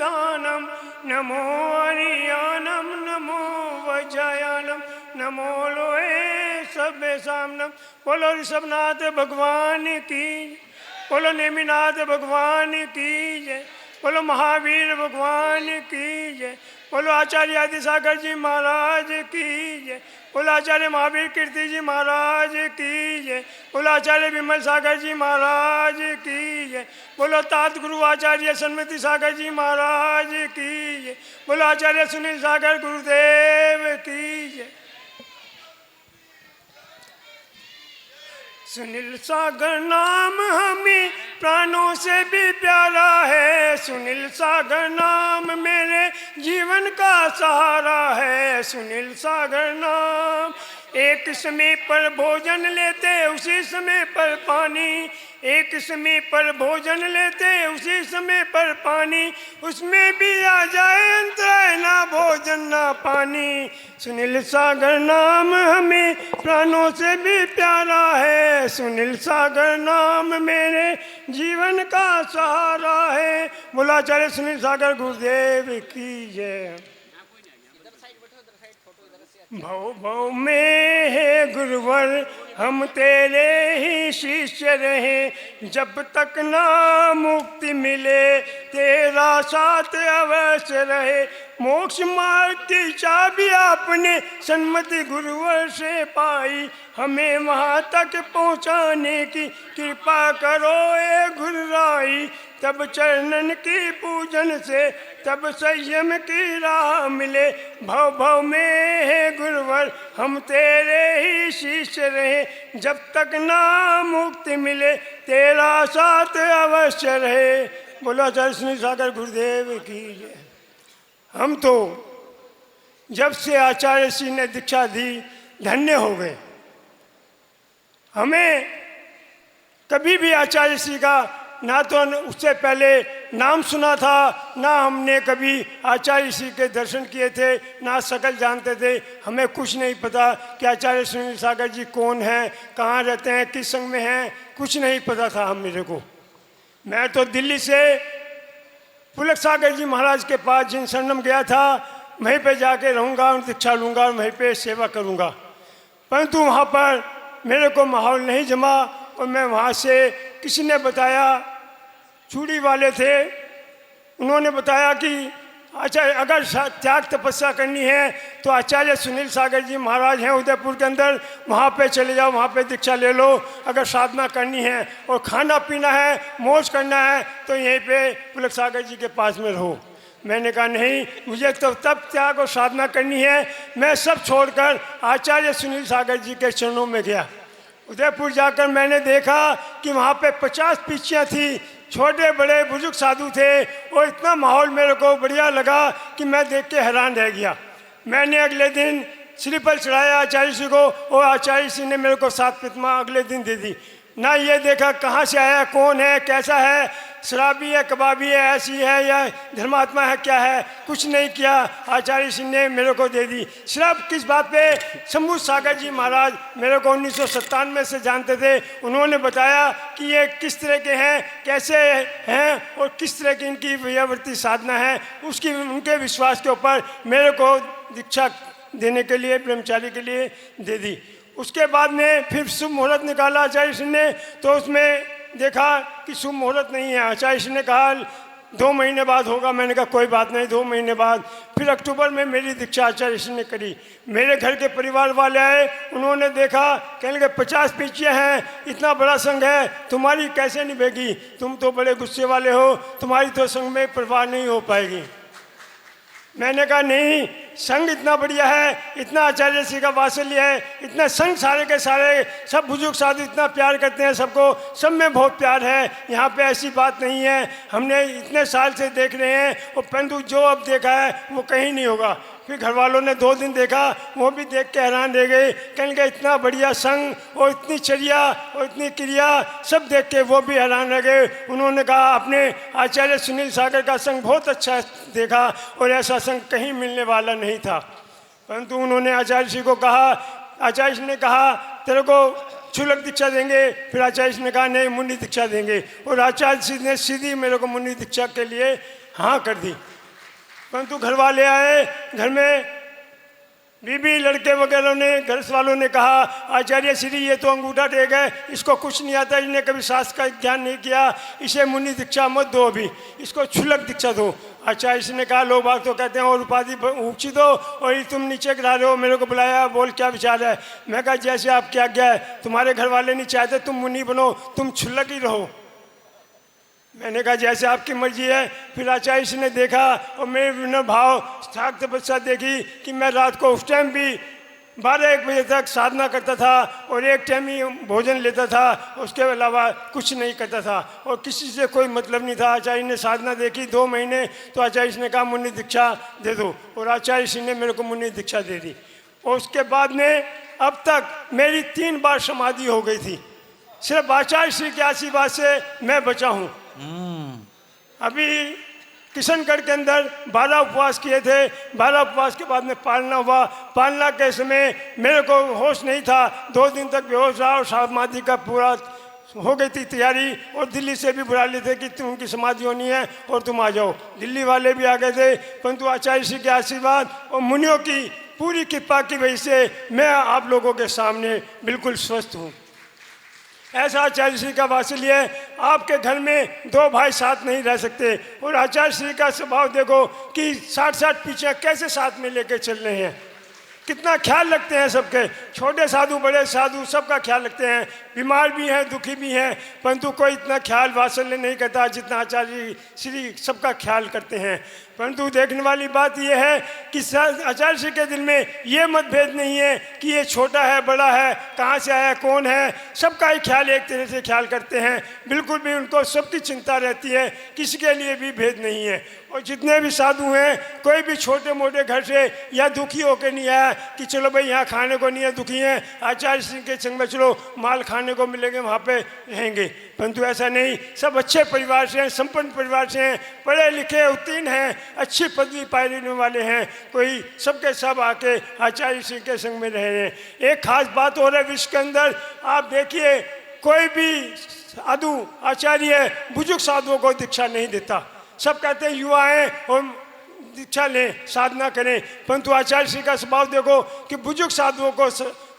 स्थानम नमो हरियाणम नमो वज्रयानम नमो लोहे सबे सामनम। बोलो ऋषभनाथ भगवान की, बोलो नेमिनाथ भगवान की जय, बोलो महावीर भगवान की जय, बोलो आचार्य आदि सागर जी महाराज की जय, बोलो आचार्य महावीर कीर्ति जी महाराज की जय, बोलो आचार्य विमल सागर जी महाराज की जय, बोलो तात गुरु आचार्य सन्मति सागर जी महाराज की जय, बोलो आचार्य सुनील सागर गुरुदेव की जय। सुनील सागर नाम हमें प्राणों से भी प्यारा है, सुनील सागर नाम मेरे जीवन का सहारा है। सुनील सागर नाम, एक समय पर भोजन लेते उसी समय पर पानी, एक समय पर भोजन लेते उसी समय पर पानी, उसमें भी आ जाए अंतराय ना भोजन ना पानी। सुनील सागर नाम हमें प्राणों से भी प्यारा है, सुनील सागर नाम मेरे जीवन का सहारा है। बोला आचार्य सुनील सागर गुरुदेव की जय। भव भव में है गुरुवर हम तेरे ही शिष्य रहे, जब तक ना मुक्ति मिले तेरा साथ अवश्य रहे। मोक्ष मार्ग की चाबी आपने सन्मति गुरुवर से पाई, हमें वहाँ तक पहुँचाने की कृपा करो ए गुरुराई। तब चरणन की पूजन से तब संयम की राह मिले, भव भव में है गुरुवर हम तेरे ही शिष्य रहे, जब तक ना मुक्ति मिले तेरा साथ अवश्य रहे। बोलो आचार्य सुनील सागर गुरुदेव की जय। हम तो जब से आचार्य श्री ने दीक्षा दी धन्य हो गए। हमें कभी भी आचार्य श्री का ना तो उससे पहले नाम सुना था, ना हमने कभी आचार्य श्री के दर्शन किए थे, ना शकल जानते थे। हमें कुछ नहीं पता कि आचार्य सुनील सागर जी कौन हैं, कहाँ रहते हैं, किस संघ में हैं, कुछ नहीं पता था हम मेरे को। मैं तो दिल्ली से पुलक सागर जी महाराज के पास जिन शरणम गया था, वहीं पे जाके रहूँगा, उन दीक्षा लूँगा, वहीं पे सेवा करूँगा। परंतु वहाँ पर मेरे को माहौल नहीं जमा और मैं वहाँ से, किसी ने बताया, चूड़ी वाले थे, उन्होंने बताया कि आचार्य अगर त्याग तपस्या करनी है तो आचार्य सुनील सागर जी महाराज हैं उदयपुर के अंदर, वहाँ पे चले जाओ, वहाँ पे दीक्षा ले लो। अगर साधना करनी है और खाना पीना है, मौज करना है तो यहीं पे पुलक सागर जी के पास में रहो। मैंने कहा नहीं, मुझे तो तब त्याग और साधना करनी है। मैं सब छोड़कर आचार्य सुनील सागर जी के चरणों में गया। उदयपुर जाकर मैंने देखा कि वहाँ पे 50 पीछियाँ थी, छोटे बड़े बुजुर्ग साधु थे और इतना माहौल मेरे को बढ़िया लगा कि मैं देख के हैरान रह गया। मैंने अगले दिन श्रीफल चढ़ाया आचार्य श्री को और आचार्य श्री ने मेरे को 7 प्रतिमा अगले दिन दे दी। ना ये देखा कहाँ से आया, कौन है, कैसा है, शराबी है, कबाबी है, ऐसी है या धर्मात्मा है, क्या है, कुछ नहीं किया। आचार्य सिंह ने मेरे को दे दी। सिर्फ किस बात पे, शंभू सागर जी महाराज मेरे को 1997 से जानते थे। उन्होंने बताया कि ये किस तरह के हैं, कैसे हैं और किस तरह की इनकी व्यावृत्ति साधना है, उसकी उनके विश्वास के ऊपर मेरे को दीक्षा देने के लिए, ब्रह्मचारी के लिए दे दी। उसके बाद में फिर शुभ मुहूर्त निकाला आचार्य सिंह ने, तो उसमें देखा कि शुभ मुहूर्त नहीं है। आचार्य सिंह ने कहा 2 महीने बाद होगा। मैंने कहा कोई बात नहीं, 2 महीने बाद। फिर अक्टूबर में मेरी दीक्षा आचार्य सिंह ने करी। मेरे घर के परिवार वाले आए, उन्होंने देखा, कहने लगे 50 पीछे हैं, इतना बड़ा संघ है, तुम्हारी कैसे निभेगी, तुम तो बड़े गुस्से वाले हो, तुम्हारी तो संघ में प्रवाह नहीं हो पाएगी। मैंने कहा नहीं, संघ इतना बढ़िया है, इतना आचार्य श्री का वात्सल्य है, इतना संघ सारे के सारे सब बुजुर्ग साधु इतना प्यार करते हैं, सबको सब में बहुत प्यार है, यहाँ पे ऐसी बात नहीं है। हमने इतने साल से देख रहे हैं और परंतु जो अब देखा है वो कहीं नहीं होगा। फिर घर वालों ने 2 दिन देखा, वो भी देख के हैरान रह गए। कहने लगे इतना बढ़िया संघ और इतनी चर्या और इतनी क्रिया, सब देख के वो भी हैरान रह गए। उन्होंने कहा आपने आचार्य सुनील सागर का संघ बहुत अच्छा देखा और ऐसा संघ कहीं मिलने वाला नहीं था। परंतु उन्होंने आचार्य श्री को कहा, आचार्य श्री ने कहा तेरे को क्षुलक दीक्षा देंगे। फिर आचार्य श्री ने कहा नहीं, मुनि दीक्षा देंगे। और आचार्य श्री ने सीधी मेरे को मुनि दीक्षा के लिए हाँ कर दी। परंतु घर वाले आए, घर में बीबी लड़के वगैरह ने, घर वालों ने कहा आचार्य श्री ये तो अंगूठा टेक है, इसको कुछ नहीं आता, इसने कभी शास्त्र का ज्ञान नहीं किया, इसे मुनि दीक्षा मत दो, अभी इसको क्षुल्लक दीक्षा दो। आचार्य श्री ने कहा लोग बाग तो कहते हैं और उपाधि ऊँची दो, और ये तुम नीचे गिरा रहे हो, मेरे को बुलाया, बोल क्या विचार है। मैं कहा जैसे आपकी आज्ञा है, तुम्हारे घर वाले नहीं चाहते तुम मुनि बनो, तुम क्षुल्लक ही रहो। मैंने कहा जैसे आपकी मर्जी है। फिर आचार्य जी ने देखा और मेरे विनम्र भाव साख तपस्या देखी कि मैं रात को उस टाइम भी 12-1 बजे तक साधना करता था और एक टाइम ही भोजन लेता था, उसके अलावा कुछ नहीं करता था और किसी से कोई मतलब नहीं था। आचार्य ने साधना देखी 2 महीने, तो आचार्य जी ने कहा मुनि दीक्षा दे दो, और आचार्य जी ने मेरे को मुनि दीक्षा दे दी। और उसके बाद में अब तक मेरी 3 बार समाधि हो गई थी, सिर्फ आचार्य श्री के आशीर्वाद से मैं बचा हूँ। अभी किशनगढ़ के अंदर 12 उपवास किए थे, 12 उपवास के बाद में पालना हुआ। पालना के समय मेरे को होश नहीं था, 2 दिन तक बेहोश रहा और समाधि का पूरा हो गई थी तैयारी। और दिल्ली से भी बुला लिए थे कि तुम उनकी समाधि होनी है और तुम आ जाओ, दिल्ली वाले भी आ गए थे। परंतु आचार्य श्री के आशीर्वाद और मुनियों की पूरी कृपा की वजह से मैं आप लोगों के सामने बिल्कुल स्वस्थ हूँ। ऐसा आचार्य श्री का वात्सल्य है। आपके घर में 2 भाई साथ नहीं रह सकते, और आचार्य श्री का स्वभाव देखो कि 60-60 पीछे कैसे साथ में लेके चल रहे हैं, कितना ख्याल रखते हैं सबके, छोटे साधु बड़े साधु सबका ख्याल रखते हैं, बीमार भी हैं दुखी भी हैं, परंतु कोई इतना ख्याल वात्सल्य नहीं करता जितना आचार्य श्री सबका ख्याल करते हैं। परंतु देखने वाली बात यह है कि आचार्य श्री के दिल में ये मतभेद नहीं है कि ये छोटा है बड़ा है, कहाँ से आया कौन है, सबका ही ख्याल एक तरह से ख्याल करते हैं। बिल्कुल भी उनको सबकी चिंता रहती है, किसी के लिए भी भेद नहीं है। और जितने भी साधु हैं, कोई भी छोटे मोटे घर से या दुखी होकर नहीं आया कि चलो भाई यहाँ खाने को नहीं है, दुखी हैं, आचार्य श्री के संग में चलो माल खाने को मिलेंगे, वहाँ पे रहेंगे। परंतु ऐसा नहीं, सब अच्छे परिवार से हैं, संपन्न परिवार से हैं, पढ़े लिखे उत्तीर्ण हैं, अच्छी पदवी पाने वाले हैं, कोई सबके सब आके आचार्य श्री के संग में रह रहे हैं। एक खास बात हो रहा है विश्व के अंदर, आप देखिए कोई भी साधु आचार्य बुजुर्ग साधुओं को दीक्षा नहीं देता। सब कहते हैं युवा हैं और दीक्षा लें, साधना करें, परंतु आचार्य श्री का स्वभाव देखो कि बुजुर्ग साधुओं को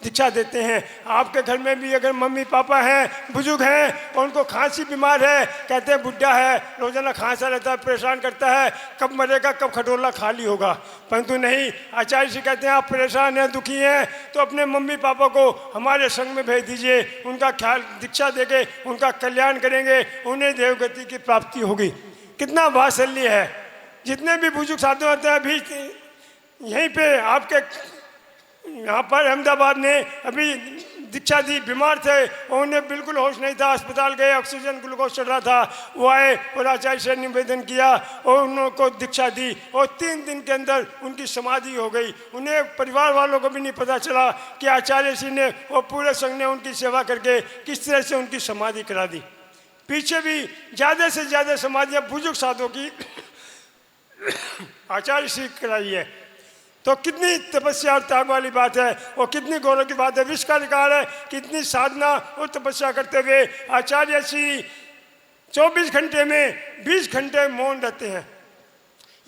दीक्षा देते हैं। आपके घर में भी अगर मम्मी पापा हैं, बुजुर्ग हैं और उनको खांसी बीमार है, कहते हैं बुढ़ा है, रोजाना खांसा रहता है, परेशान करता है, कब मरेगा कब खटोला खाली होगा। परंतु नहीं, आचार्य जी कहते हैं आप परेशान हैं दुखी हैं तो अपने मम्मी पापा को हमारे संग में भेज दीजिए, उनका ख्याल दीक्षा देके उनका कल्याण करेंगे, उन्हें देवगति की प्राप्ति होगी। कितना वात्सल्य है। जितने भी बुजुर्ग साधु होते हैं, अभी यहीं पे आपके यहाँ पर अहमदाबाद ने अभी दीक्षा दी, बीमार थे और उन्हें बिल्कुल होश नहीं था, अस्पताल गए, ऑक्सीजन ग्लूकोज चल रहा था, वो आए और आचार्य से निवेदन किया और उनको दीक्षा दी और 3 दिन के अंदर उनकी समाधि हो गई। उन्हें परिवार वालों को भी नहीं पता चला कि आचार्य श्री ने और पूरे संघ ने उनकी सेवा करके किस तरह से उनकी समाधि करा दी। पीछे भी ज़्यादा से ज़्यादा समाधियाँ बुजुर्ग साधुओं की आचार्य श्री कराई है। तो कितनी तपस्या और त्याग वाली बात है और कितनी गौरव की बात है। विश्व का अधिकार है, कितनी साधना और तपस्या करते हुए आचार्य श्री 24 घंटे में 20 घंटे मौन रहते हैं।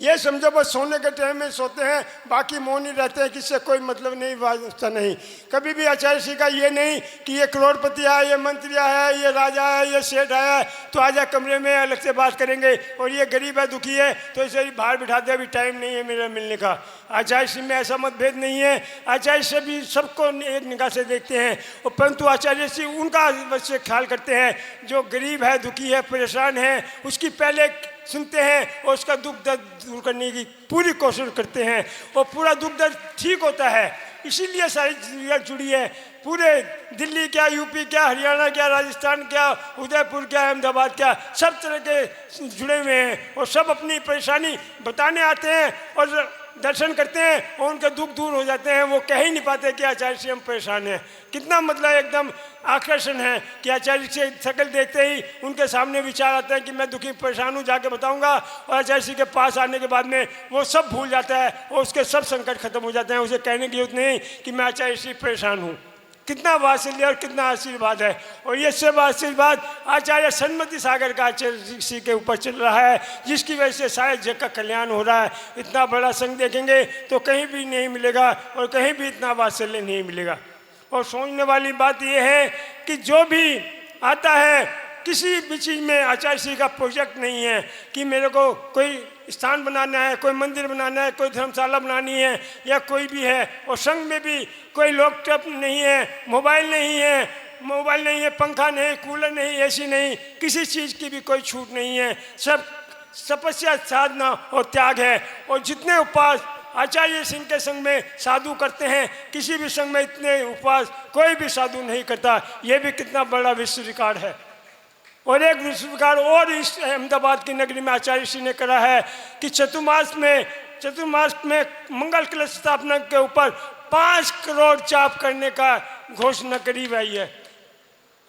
ये समझो बस सोने के टाइम में सोते हैं, बाकी मौन ही रहते हैं, किससे कोई मतलब नहीं, वास्ता नहीं। कभी भी आचार्य श्री का ये नहीं कि ये करोड़पति है, ये मंत्री है, ये राजा है, ये सेठ है तो आजा कमरे में अलग से बात करेंगे, और ये गरीब है दुखी है तो इसे ही बाहर बिठा दे, अभी टाइम नहीं है मेरा मिलने का। आचार्य श्री में ऐसा मतभेद नहीं है। आचार्य श्री भी सबको एक निगाह से देखते हैं, और परंतु आचार्य श्री उनका अवश्य ख्याल करते हैं। जो गरीब है दुखी है परेशान है उसकी पहले सुनते हैं और उसका दुख दर्द दूर करने की पूरी कोशिश करते हैं, और पूरा दुख दर्द ठीक होता है। इसीलिए सारी चीज़ें जुड़ी है, पूरे दिल्ली क्या, यूपी क्या, हरियाणा क्या, राजस्थान क्या, उदयपुर क्या, अहमदाबाद क्या, सब तरह के जुड़े हुए हैं और सब अपनी परेशानी बताने आते हैं और दर्शन करते हैं और उनके दुख दूर हो जाते हैं। वो कह ही नहीं पाते कि आचार्य से हम परेशान हैं। कितना मतलब एकदम आकर्षण है कि आचार्य से शक्ल देखते ही उनके सामने विचार आता है कि मैं दुखी परेशान हूँ, जाके बताऊंगा, और आचार्य जी के पास आने के बाद में वो सब भूल जाता है और उसके सब संकट खत्म हो जाते हैं। उसे कहने की जरूरत नहीं कि मैं आचार्य से परेशान हूँ। कितना वात्सल्य और कितना आशीर्वाद है। और ये सब आशीर्वाद आचार्य सन्मति सागर का आचार्य श्री के ऊपर चल रहा है, जिसकी वजह से सारे जग का कल्याण हो रहा है। इतना बड़ा संघ देखेंगे तो कहीं भी नहीं मिलेगा और कहीं भी इतना वात्सल्य नहीं मिलेगा। और सोचने वाली बात यह है कि जो भी आता है किसी भी चीज़ में आचार्य श्री का प्रोजेक्ट नहीं है कि मेरे को कोई स्थान बनाना है, कोई मंदिर बनाना है, कोई धर्मशाला बनानी है या कोई भी है। और संघ में भी कोई लैपटॉप नहीं है, मोबाइल नहीं है, पंखा नहीं, कूलर नहीं, एसी नहीं, किसी चीज़ की भी कोई छूट नहीं है। सब तपस्या, साधना और त्याग है। और जितने उपवास आचार्य सिंह के संघ में साधु करते हैं, किसी भी संघ में इतने उपवास कोई भी साधु नहीं करता। ये भी कितना बड़ा विश्व रिकॉर्ड है। और एक विश्व रिकॉर्ड और इस अहमदाबाद की नगरी में आचार्य श्री ने करा है कि चतुर्मास में मंगल कलश स्थापना के ऊपर 5 करोड़ जाप करने का घोषणा करी गई है।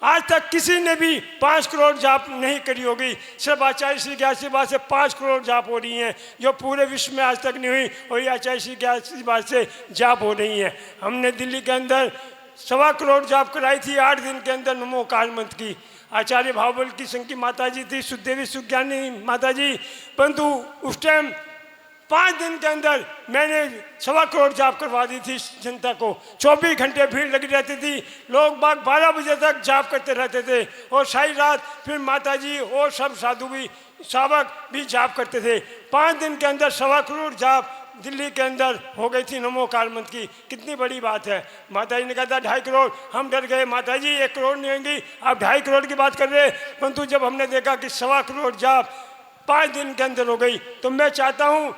आज तक किसी ने भी 5 करोड़ जाप नहीं करी होगी। सिर्फ आचार्य श्री के आशीर्वाद से 5 करोड़ जाप हो रही हैं, जो पूरे विश्व में आज तक नहीं हुई। और ये आचार्य श्री के आशीर्वाद से जाप हो रही हैं। हमने दिल्ली के अंदर 1.25 करोड़ जाप कराई थी 8 दिन के अंदर नमो काल मंत्र की। आचार्य भावबल की संघ की माता जी थी, सुखदेवी सुज्ञानी माता जी, परंतु उस टाइम 5 दिन के अंदर मैंने 1.25 करोड़ जाप करवा दी थी जनता को। 24 घंटे भीड़ लगी रहती थी, लोग बाग 12 बजे तक जाप करते रहते थे। और सारी रात फिर माता जी और सब साधु भी, सावक भी जाप करते थे। 5 दिन के अंदर 1.25 करोड़ जाप दिल्ली के अंदर हो गई थी नमो काल मंत्र की। कितनी बड़ी बात है। माता जी ने कहा था 2.5 करोड़, हम डर गए, माता जी 1 करोड़ नहीं होंगी, आप 2.5 करोड़ की बात कर रहे। परंतु जब हमने देखा कि 1.25 करोड़ जाप 5 दिन के अंदर हो गई, तो मैं चाहता हूँ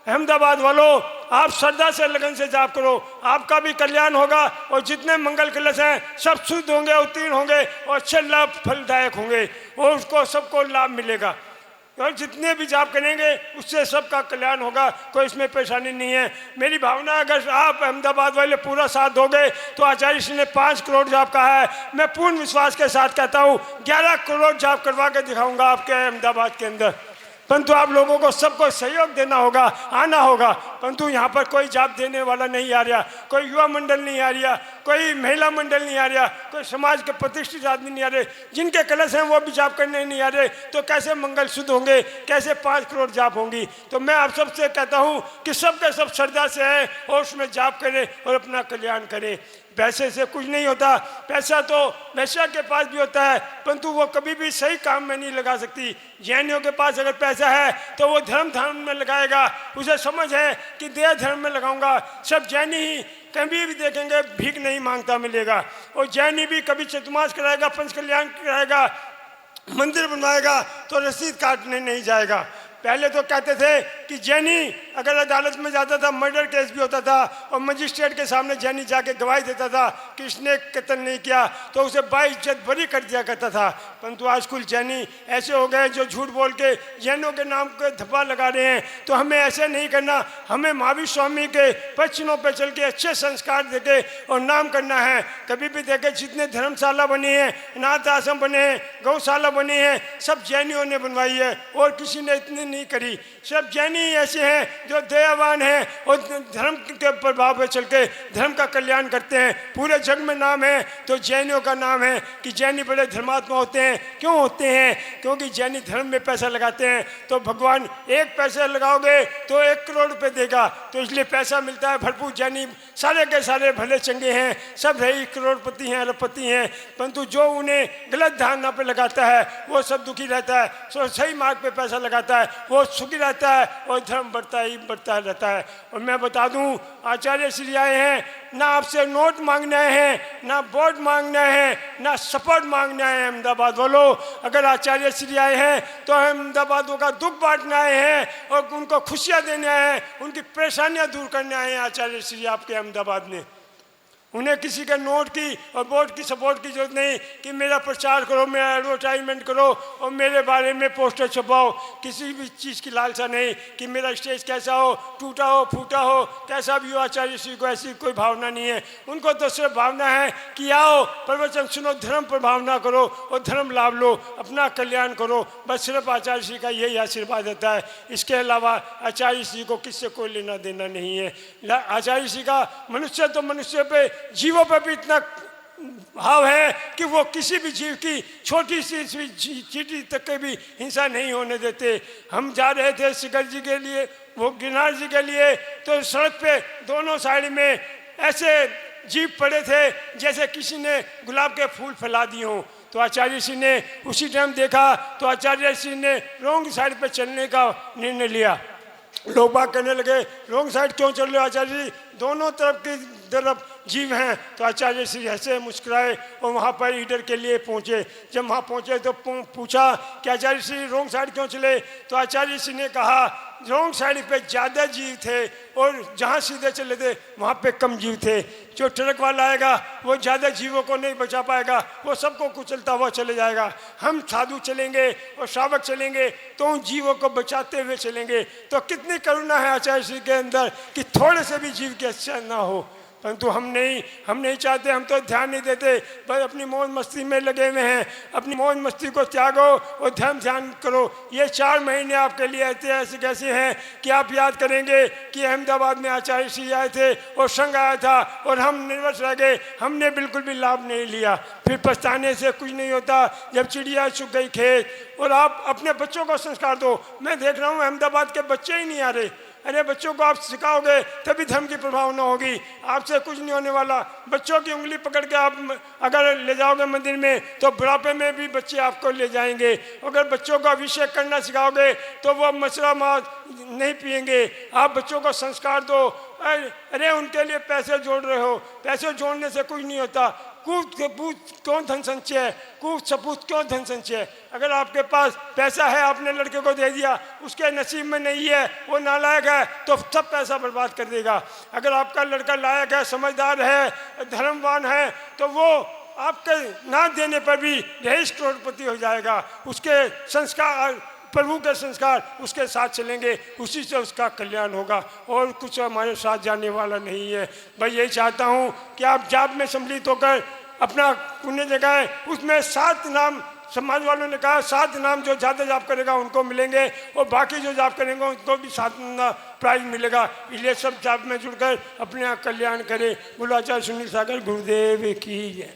अहमदाबाद वालों, आप श्रद्धा से लगन से जाप करो, आपका भी कल्याण होगा। और जितने मंगल कलश हैं सब शुद्ध होंगे, उत्तीर्ण होंगे और अच्छे लाभ फलदायक होंगे और उसको सबको लाभ मिलेगा। और जितने भी जाप करेंगे उससे सबका कल्याण होगा, कोई इसमें परेशानी नहीं है। मेरी भावना, अगर आप अहमदाबाद वाले पूरा साथ दोगे तो आचार्य श्री ने 5 करोड़ जाप कहा है। मैं पूर्ण विश्वास के साथ कहता हूँ 11 करोड़ जाप करवा के दिखाऊंगा आपके अहमदाबाद के अंदर। परंतु आप लोगों को सबको सहयोग देना होगा, आना होगा। परंतु यहाँ पर कोई जाप देने वाला नहीं आ रहा, कोई युवा मंडल नहीं आ रहा, कोई महिला मंडल नहीं आ रहा, कोई समाज के प्रतिष्ठित आदमी नहीं आ रहे। जिनके कलश हैं वो भी जाप करने नहीं आ रहे, तो कैसे मंगल शुद्ध होंगे, कैसे 5 करोड़ जाप होंगी। तो मैं आप सबसे कहता हूँ कि सबके सब श्रद्धा से है और उसमें जाप करें और अपना कल्याण करें। पैसे से कुछ नहीं होता, पैसा तो वैश्या के पास भी होता है, परंतु वो कभी भी सही काम में नहीं लगा सकती। जैनियों के पास अगर पैसा है तो वो धर्म में लगाएगा, उसे समझ है कि देह धर्म में लगाऊंगा। सब जैनी ही कभी भी देखेंगे भीख नहीं मांगता मिलेगा। और जैनी भी कभी चतुर्मास कराएगा, पंच कल्याण कराएगा, मंदिर बनवाएगा तो रसीद काटने नहीं जाएगा। पहले तो कहते थे कि जैनी अगर अदालत में जाता था, मर्डर केस भी होता था और मजिस्ट्रेट के सामने जैनी जाके गवाही देता था कि इसने कत्ल नहीं किया, तो उसे बाइज्जत बरी कर दिया करता था। परंतु आजकल जैनी ऐसे हो गए जो झूठ बोल के जैनों के नाम के धब्बा लगा रहे हैं। तो हमें ऐसे नहीं करना, हमें महावीर स्वामी के पक्षियों पर चल के अच्छे संस्कार देके और नाम करना है। कभी भी देखे जितने धर्मशाला बनी है, अनाथ आश्रम बने हैं, गौशाला बनी है, सब जैनियों ने बनवाई है और किसी ने इतनी नहीं करी। सब जैनी ऐसे हैं जो दयावान हैं और धर्म के प्रभाव पर चल के धर्म का कल्याण करते हैं। पूरे जग में नाम है तो जैनियों का नाम है कि जैनी बड़े धर्मात्मा होते हैं। क्यों होते हैं? क्योंकि जैनी धर्म में पैसा लगाते हैं। तो भगवान एक पैसे लगाओगे तो 1 करोड़ रुपये देगा, तो इसलिए पैसा मिलता है भरपूर। जैनी सारे के सारे भले चंगे हैं, सब है करोड़पति हैं, अरबपति हैं, परंतु जो उन्हें गलत धारणा पे लगाता है वो सब दुखी रहता है। सो सही मार्ग पे पैसा लगाता है वो सुखी रहता है और धर्म बढ़ता ही बढ़ता रहता है। और मैं बता दूं, आचार्य श्री आए हैं, ना आपसे नोट मांगने हैं, ना वोट मांगने हैं, ना सपोर्ट मांगने हैं। अहमदाबाद वालों, अगर आचार्य श्री आए हैं तो अहमदाबादियों का दुख बांटने आए हैं और उनको खुशियां देने आए हैं, उनकी परेशानियां दूर करने आए हैं। आचार्य श्री आपके अहमदाबाद में उन्हें किसी के नोट की और वोट की सपोर्ट की जरूरत नहीं कि मेरा प्रचार करो, मेरा एडवर्टाइजमेंट करो और मेरे बारे में पोस्टर छपाओ। किसी भी चीज़ की लालसा नहीं कि मेरा स्टेज कैसा हो, टूटा हो, फूटा हो, कैसा भी हो। आचार्य श्री को ऐसी कोई भावना नहीं है। उनको तो सिर्फ भावना है कि आओ प्रवचन सुनो, धर्म पर भावना करो और धर्म लाभ लो, अपना कल्याण करो। बस सिर्फ आचार्य श्री का यही आशीर्वाद देता है। इसके अलावा आचार्य श्री को किससे कोई लेना देना नहीं है। आचार्य श्री का मनुष्य तो मनुष्य पे, जीवों पर भी इतना भाव है कि वो किसी भी जीव की छोटी सी चींटी तक के भी हिंसा नहीं होने देते। हम जा रहे थे शिखर जी के लिए, वो गिरनार जी के लिए, तो सड़क पे दोनों साइड में ऐसे जीव पड़े थे जैसे किसी ने गुलाब के फूल फैला दिए हों। तो आचार्य जी ने उसी टाइम देखा तो आचार्य जी ने रॉन्ग साइड पे चलने का निर्णय लिया। लोग बात करने लगे, रॉन्ग साइड क्यों चल रहे हो आचार्य जी, दोनों तरफ जीव हैं। तो आचार्य जी हंसे मुस्कुराए और वहाँ पर ईडर के लिए पहुँचे। जब वहाँ पहुँचे तो पूछा कि आचार्य जी रॉन्ग साइड क्यों चले। तो आचार्य जी ने कहा रॉन्ग साइड पे ज़्यादा जीव थे और जहाँ सीधे चले थे वहाँ पे कम जीव थे। जो ट्रक वाला आएगा वो ज़्यादा जीवों को नहीं बचा पाएगा, वो सबको कुचलता हुआ चले जाएगा। हम साधु चलेंगे और श्रावक चलेंगे तो उन जीवों को बचाते हुए चलेंगे। तो कितनी करुणा है आचार्य जी के अंदर कि थोड़े से भी जीव की हत्या ना हो। परंतु हम नहीं चाहते, हम तो ध्यान नहीं देते, बस अपनी मौज मस्ती में लगे हुए हैं। अपनी मौज मस्ती को त्यागो और ध्यान करो। ये 4 महीने आपके लिए ऐसे कैसे हैं कि आप याद करेंगे कि अहमदाबाद में आचार्य श्री आए थे और संघ आया था और हम निर्वस रह गए, हमने बिल्कुल भी लाभ नहीं लिया। फिर पछताने से कुछ नहीं होता। जब चिड़िया चुग गई खेत, और आप अपने बच्चों को संस्कार दो। मैं देख रहा हूँ अहमदाबाद के बच्चे ही नहीं आ रहे। अरे बच्चों को आप सिखाओगे तभी धर्म की प्रभावना होगी, आपसे कुछ नहीं होने वाला। बच्चों की उंगली पकड़ के आप अगर ले जाओगे मंदिर में तो बुढ़ापे में भी बच्चे आपको ले जाएंगे। अगर बच्चों को अभिषेक करना सिखाओगे तो वो मशरा मार नहीं पिएंगे। आप बच्चों को संस्कार दो। अरे उनके लिए पैसे जोड़ रहे हो, पैसे जोड़ने से कुछ नहीं होता। कूद कपूत क्यों धन संचय, कूद सपूत क्यों धन संचय। अगर आपके पास पैसा है, आपने लड़के को दे दिया, उसके नसीब में नहीं है, वो नालायक है, तो सब पैसा बर्बाद कर देगा। अगर आपका लड़का लायक है, समझदार है, धर्मवान है, तो वो आपके ना देने पर भी रईस करोड़पति हो जाएगा। उसके संस्कार, प्रभु के संस्कार उसके साथ चलेंगे, उसी से उसका कल्याण होगा। और कुछ हमारे साथ जाने वाला नहीं है। मैं यही चाहता हूँ कि आप जाप में सम्मिलित होकर अपना पुण्य जगाएं। उसमें 7 नाम समाज वालों ने कहा, 7 नाम जो ज़्यादा जाप करेगा उनको मिलेंगे और बाकी जो जाप करेंगे उनको भी 7 प्राइज मिलेगा। इसलिए सब जाप में जुड़कर अपने कल्याण करें। बोलो आचार्य सुनील सागर गुरुदेव की जय।